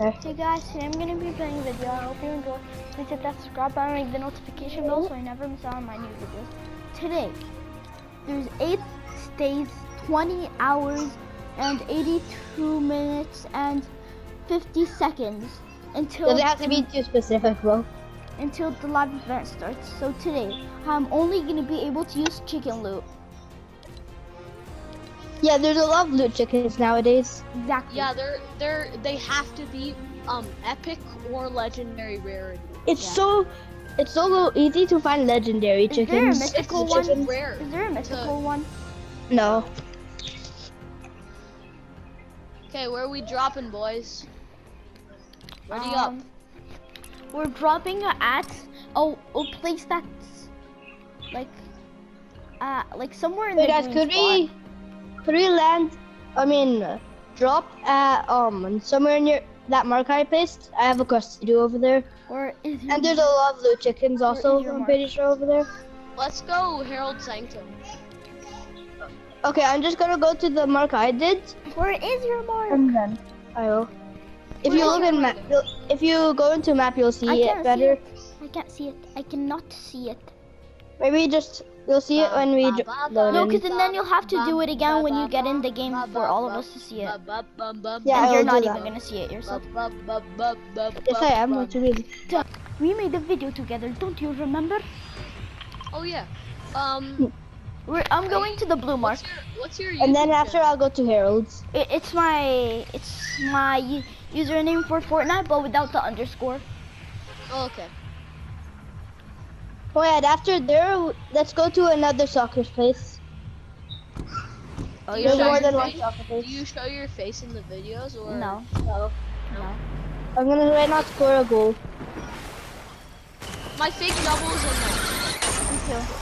Hey guys, today I'm gonna be playing a video. I hope you enjoy. Please hit that subscribe button and ring the notification bell so I never miss out on my new videos. Today, there's 8 days, 20 hours, and 82 minutes and 50 seconds until Does it have to be too specific, bro? until the live event starts. So today, I'm only gonna be able to use chicken loot. Yeah, there's a lot of loot chickens nowadays. Exactly. Yeah, they have to be epic or legendary rarity. It's so easy to find legendary Is there a chickens. mythical It's one? just rare. Is there a mythical one? No. Okay, where are we dropping, boys? Ready up. We're dropping at a place that's like somewhere in Wait, the guys, green could we land? I mean, drop at somewhere near that mark I placed. I have a quest to do over there. Or is And there's a lot of loot chickens also. is your I'm mark? pretty sure over there. Let's go, Herald Sanctum. Okay, I'm just gonna go to the mark I did. where is your mark? And then I will. If Where you is look your in map, mark? if you go into map, you'll see I it can't better. see it. I can't see it. I cannot see it. Maybe you'll see it when we load No, in. because then you'll have to do it again when you get in the game for all of us to see it. Yeah, And I you're will not do even that. gonna see it yourself. Yes, I am. What you mean? We made a video together, don't you remember? Oh yeah. I'm going to the blue mark. What's your And then YouTube after I'll go to Harold's. It's my username for Fortnite, but without the underscore. channel? Oh, okay. Oh yeah, and after there, let's go to another soccer place. Oh, Do you There's show more your than one face? soccer Do place. you show your face in the videos or No, No. no. I'm gonna right now score a goal. My fake double is in there. Me too.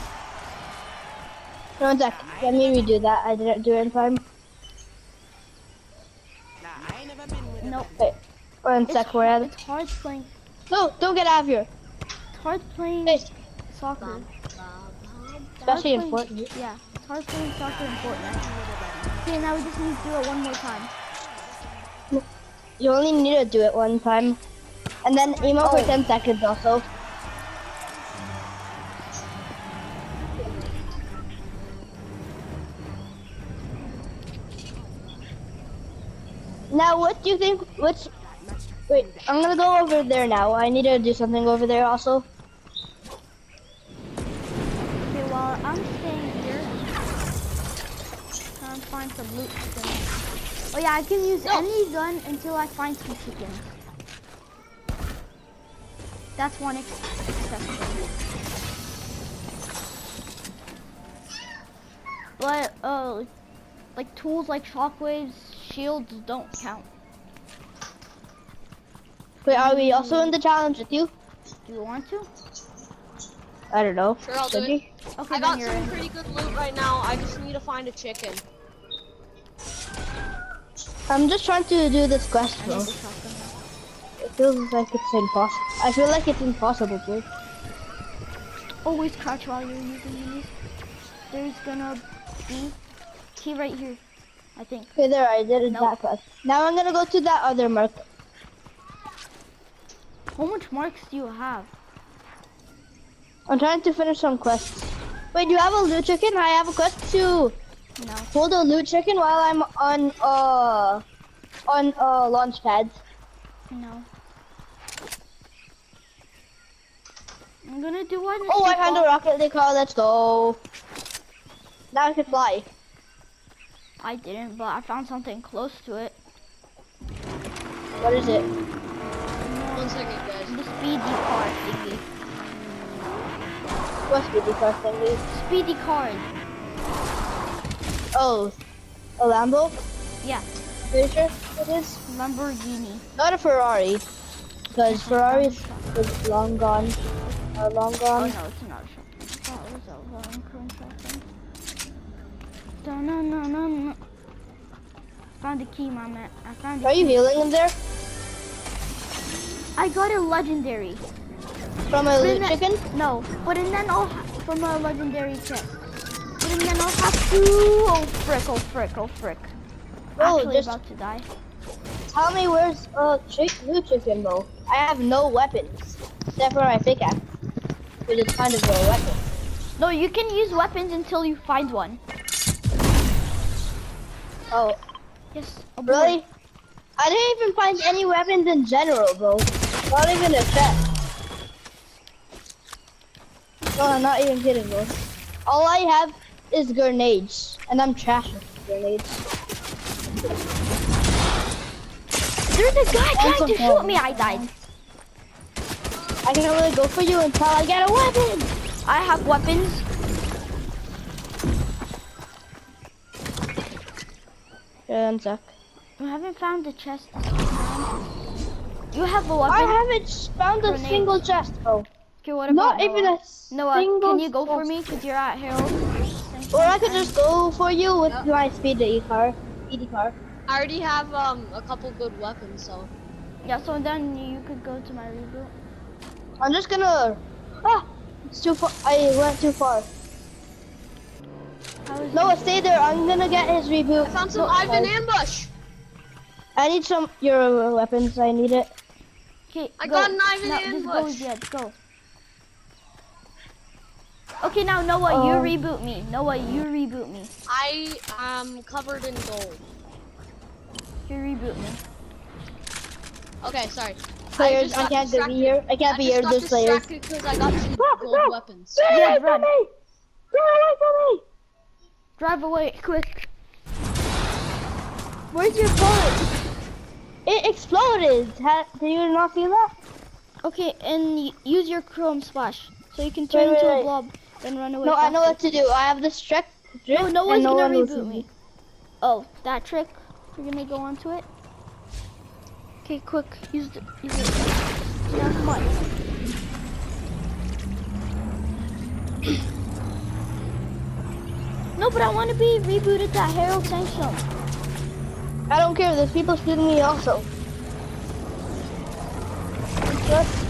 One sec. Let me redo that. I didn't do it in time. Nope. Wait. One sec. Where at? It's hard playing. No, don't get out of here. It's hard playing Hey, soccer. especially in It's hard Fortnite. Yeah, it's hard playing soccer in Fortnite. Okay, now we just need to do it one more time. You only need to do it one time. And then emo for Oh. 10 seconds also. Now, what do you think? Wait, I'm gonna go over there now. I need to do something over there also. Okay, well, I'm staying here. Trying to find some loot chickens. Oh yeah, I can use any gun until I find some chickens. That's one exception. But like tools like shockwaves, shields don't count. Wait, are we also in the challenge with you? Do you want to? I don't know. Sure, I'll do Should it. we? Okay, I then got you're some in. pretty good loot right now. I just need to find a chicken. I'm just trying to do this quest, I bro. need the shotgun now. It feels like it's impossible. I feel like it's impossible, bro. Always crouch while you're using these. There's gonna be key right here, I think. Okay, there, I did Nope. that quest. Now I'm gonna go to that other mark. How much marks do you have? I'm trying to finish some quests. Wait, you have a loot chicken? I have a quest to No. hold a loot chicken while I'm on launch pad. No. I'm gonna do one. Oh, I found a rocket league car. Let's go. Now I can fly. I didn't, but I found something close to it. What is it? 1 second, guys. The speedy car thingy. What's the car thingy? Speedy car. Oh, a Lambo? Yeah, Pretty sure it is. Lamborghini. Not a Ferrari, because Ferraris is long gone. Are long Oh gone. no, it's not a shotgun. That was a long current shotgun. Dun-dun-dun-dun. Found the key, my man. I found the Are you key. healing in there? I got a legendary. From a But loot in that- chicken? No, but and then from a legendary chest. But and then I'll have to. Oh frick! Oh frick! Oh frick! Oh, Actually just about to die. tell me where's blue chicken though. I have no weapons except for my pickaxe, but it's kind of a weapon. No, you can use weapons until you find one. Oh, Yes. abort. really? I didn't even find any weapons in general, bro. Not even a chest. No, I'm not even kidding, bro. All I have is grenades, and I'm trash with grenades. There's a guy trying some to shoot help. me. I died. I can't really go for you until I get a weapon. I have weapons. Yeah, one sec. I haven't found the chest. You have a I weapon? haven't found a Grenades. single chest, bro. Okay, what about Not even Noah? a Noah, single can you go for chest. me? Because you're at Harold. Or I could just go for you with Yep. my speedy car. I already have a couple good weapons, so Yeah, so then you could go to my reboot. I'm just gonna. Ah, it's too far. I went too far. How is Noah, stay there. I'm gonna get his reboot. I found some No, Ivan sorry. ambush. I need some your weapons. I need it. Okay, I go. got an Ivan No, just go, ambush. Jed, go. Okay, now Noah, you Um, reboot me. Noah, you reboot me. I am covered in gold. You reboot me. Okay, sorry. Players, just I got can't be distracted. here. I can't be here. I There's just got players. distracted because I got two gold weapons. Run Yeah, away from run. me! Run away from me! Drive away, quick. Where's your bullet? It exploded. Did you not see that? Okay, and use your chrome splash. So you can turn Wait, into wait. a blob, then run away. No, I know faster. what to do. I have this trick. No, no one's and no gonna one reboot will me. Oh, that trick? You're gonna go onto it? Okay, quick. Use it. Yeah, come on. No, but I want to be rebooted at Harold Sanctum. I don't care. There's people shooting me also. Just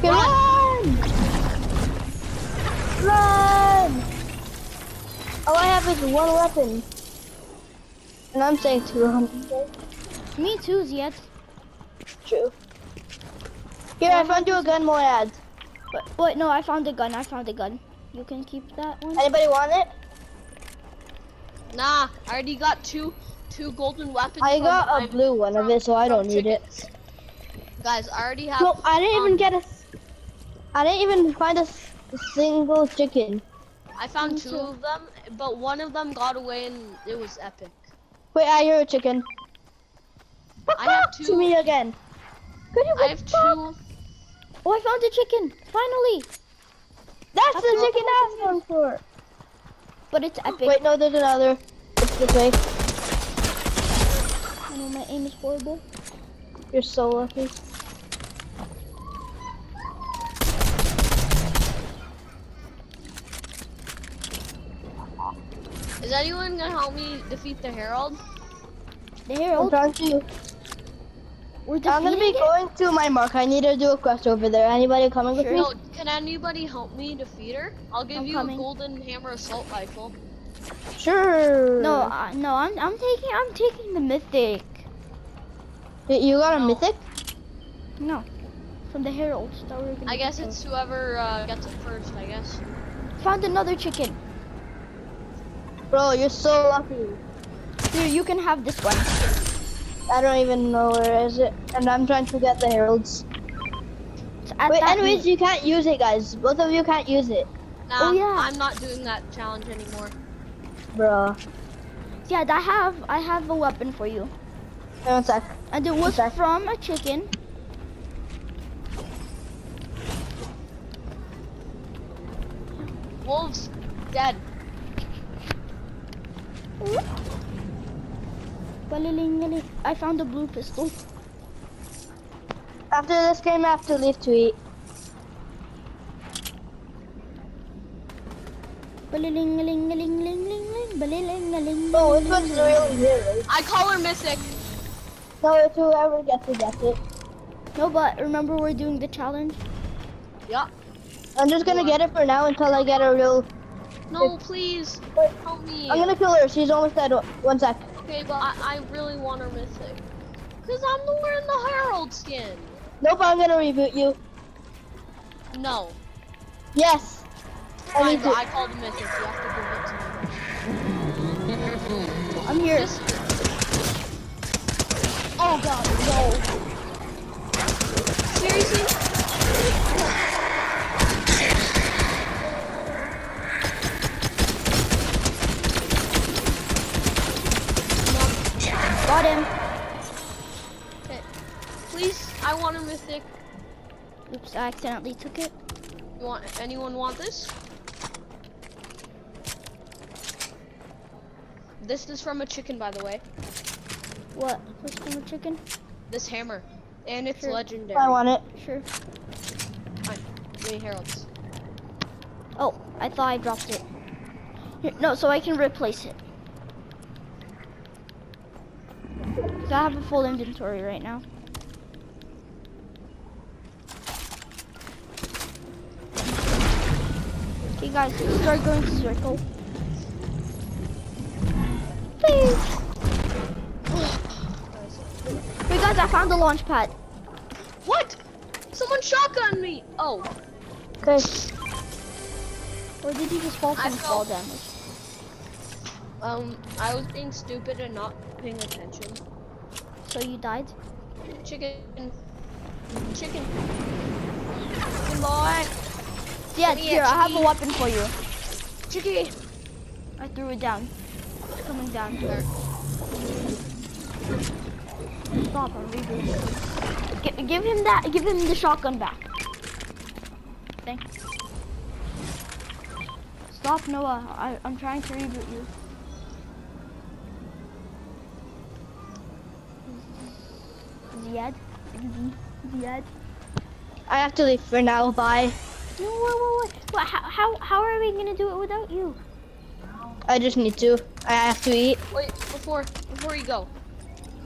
run! Run! All I have is one weapon. And I'm saying 200. Me too, Ziad. True. Here, I found you a gun, Moad. But no, I found a gun. You can keep that one. Anybody want it? Nah, I already got two golden weapons. I from got a Ivan- blue one of from- it, so I from don't need it. chickens. Guys, I already have. No, I didn't even um, get a. I didn't even find a single chicken. I found Me two too. of them, but one of them got away and it was epic. Wait, I hear a chicken. I have To two. me again. Could you I have two. Oh, I found a chicken. Finally. That's After the all chicken I was going for. But it's epic. Wait, no, there's another. It's this way. I know my aim is horrible. You're so lucky. Is anyone gonna help me defeat the Herald? The I'm Herald. trying to. We're I'm gonna defeating be it. going to my mark. I need to do a quest over there. Anybody coming with Sure. me? No, can anybody help me defeat her? I'll give I'm you coming. a golden hammer assault rifle. Sure. No, no, I'm taking the mythic. You got a No. mythic? No, from the Herald. That we're gonna I guess go. it's whoever gets it first, I guess. Found another chicken. Bro, you're so lucky. Here, you can have this one. I don't even know where is it. And I'm trying to get the heralds. It's at Wait, that anyways, meat. you can't use it, guys. Both of you can't use it. Nah, Oh, yeah. I'm not doing that challenge anymore. Bruh. Yeah, I have a weapon for you, Hang on a sec. and it was Okay. from a chicken. Wolves, dead. Balilingali. I found a blue pistol. After this game, I have to leave to eat. Balilingalingalingalingaling. Balilingaling. Oh, which one's really good? I call her Mythic. No, it's whoever gets it. No, but remember we're doing the challenge. Yup. I'm just gonna get it for now until I get a real. No, please, Wait, help me. I'm gonna kill her. She's almost dead. One sec. Okay, but I really want her Mythic. Cause I'm wearing the Harold skin. Nope, I'm gonna reboot you. No. Yes. I Fine, need but to. I called Mythic. You have to give it to me. I'm here. Just... Oh god, no. Seriously? Got him. Okay. Please, I want a Mythic. Oops, I accidentally took it. You want? Anyone want this? This is from a chicken, by the way. What? What's from a chicken? This hammer, and it's Sure. legendary. I want it. Sure. Fine. Give me Harold's. Oh, I thought I dropped it. Here, no, so I can replace it. 'Cause I have a full inventory right now. Okay, guys, start going to circle. Please. Wait, guys, I found the launch pad. What? Someone shotgunned me. Oh, Okay. Or did you just fall I from fall fell. damage? I was being stupid and not paying attention. So you died? Chicken. Chicken. Chicken boy. Yeah, Give me here, a I have a chicken. weapon for you. Chicken. I threw it down. It's coming down. There. Stop, I'm rebooting. Give him that, give him the shotgun back. Thanks. Stop, Noah. I'm trying to reboot you. Ziad? Ziad? I have to leave for now. Bye. No, wait. What, how are we gonna do it without you? I just need to. I have to eat. Wait, before you go.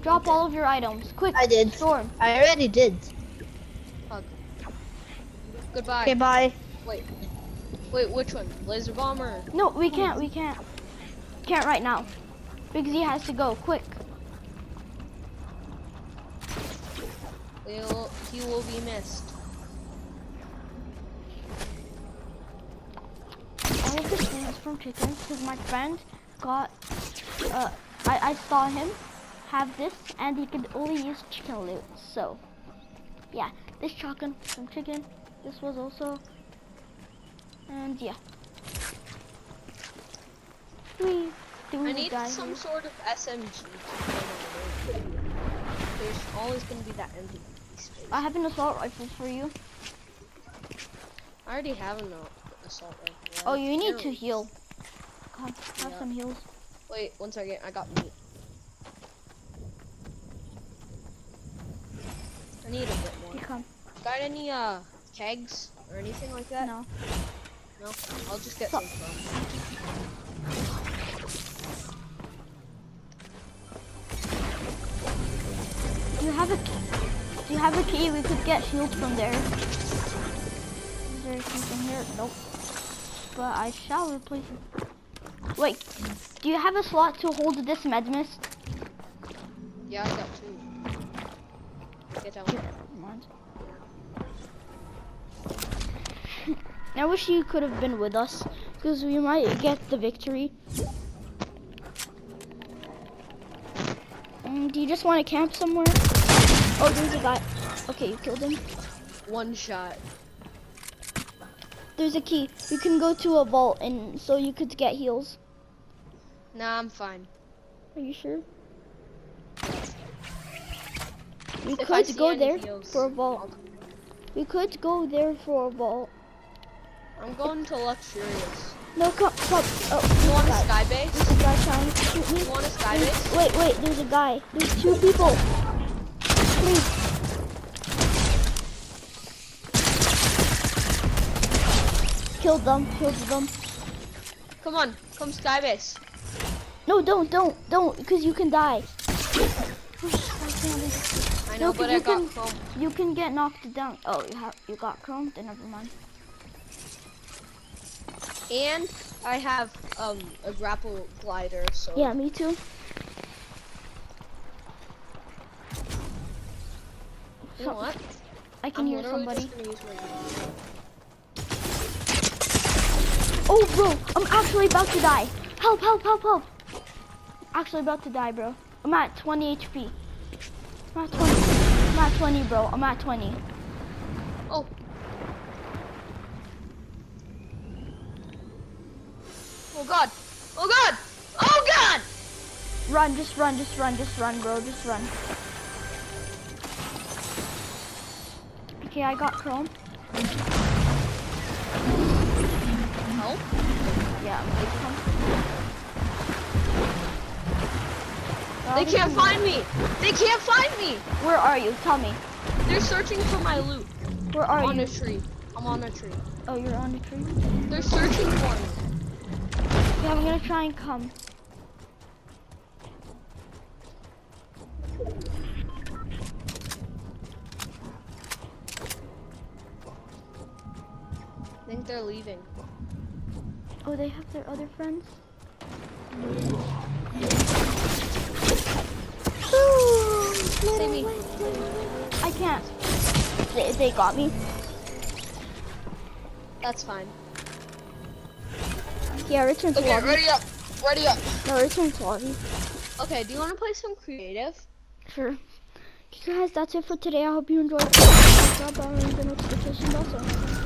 Drop all of your items. Quick, I did. Storm. I already did. Hug. Goodbye. Okay, bye. Wait, which one? Laser bomber. No, we can't. Can't right now. Big Z has to go, quick. He will be missed. All of this is from chicken because my friend got, I saw him have this and he could only use chicken loot. So, yeah, this shotgun from chicken. This was also, and yeah. I need some sort of SMG to play on the road. There's always gonna be that empty space. I have an assault rifle for you. I already have an assault rifle. Oh, you need to Arrows. heal. Come, have Yeah. some heals. Wait, 1 second. I got meat. I need a bit more. You come. Got any kegs or anything like that? No. No. I'll just get Stop. some from. Do you have a key? We could get shields from there. Is there something here? Nope. But I shall replace it. Wait, do you have a slot to hold this med mist? Yeah, I got 2. Get out. Never mind. I wish you could have been with us, because we might get the victory. Do you just want to camp somewhere? Oh, there's a guy. Okay, you killed him. 1 shot. There's a key. You can go to a vault, and so you could get heals. Nah, I'm fine. Are you sure? We If I could see go any there heals, for a vault. We could go there for a vault. I'm going to Luxurious. No, come. Oh, You want a guy. sky base? There's a guy trying to shoot me. You want a sky base? Wait, there's a guy. There's 2 people. Please. Killed them. Come on, come sky base. No, don't, because you can die. I know, No, but you I got can- chrome. You can get knocked down. Oh, you got chrome? Then never mind. And I have a grapple glider, so Yeah, me too. You know what? I can hear literally somebody. just gonna use my gun. Oh, bro, I'm actually about to die. Help, help, help, help. Actually about to die, bro. I'm at 20 HP. I'm at 20. I'm at 20, bro. I'm at 20. Oh. Oh god. Oh god. Oh god. Run, just run, just run, just run, bro. Just run. Okay, I got Chrome. Help? Yeah, I'm good. Chrome. They can't find me. They can't find me. Where are you? Tell me. They're searching for my loot. Where are I'm on you? a tree. I'm on a tree. Oh, you're on the tree? They're searching for me. Yeah, I'm gonna try and come. I think they're leaving. Oh, they have their other friends? Save me. I can't. They got me. That's fine. Yeah, return to Okay, lobby. ready up. Ready up. No, return to lobby. Okay, do you want to play some creative? Sure. Okay, guys, that's it for today. I hope you enjoyed. Subscribe, ring the notification bell so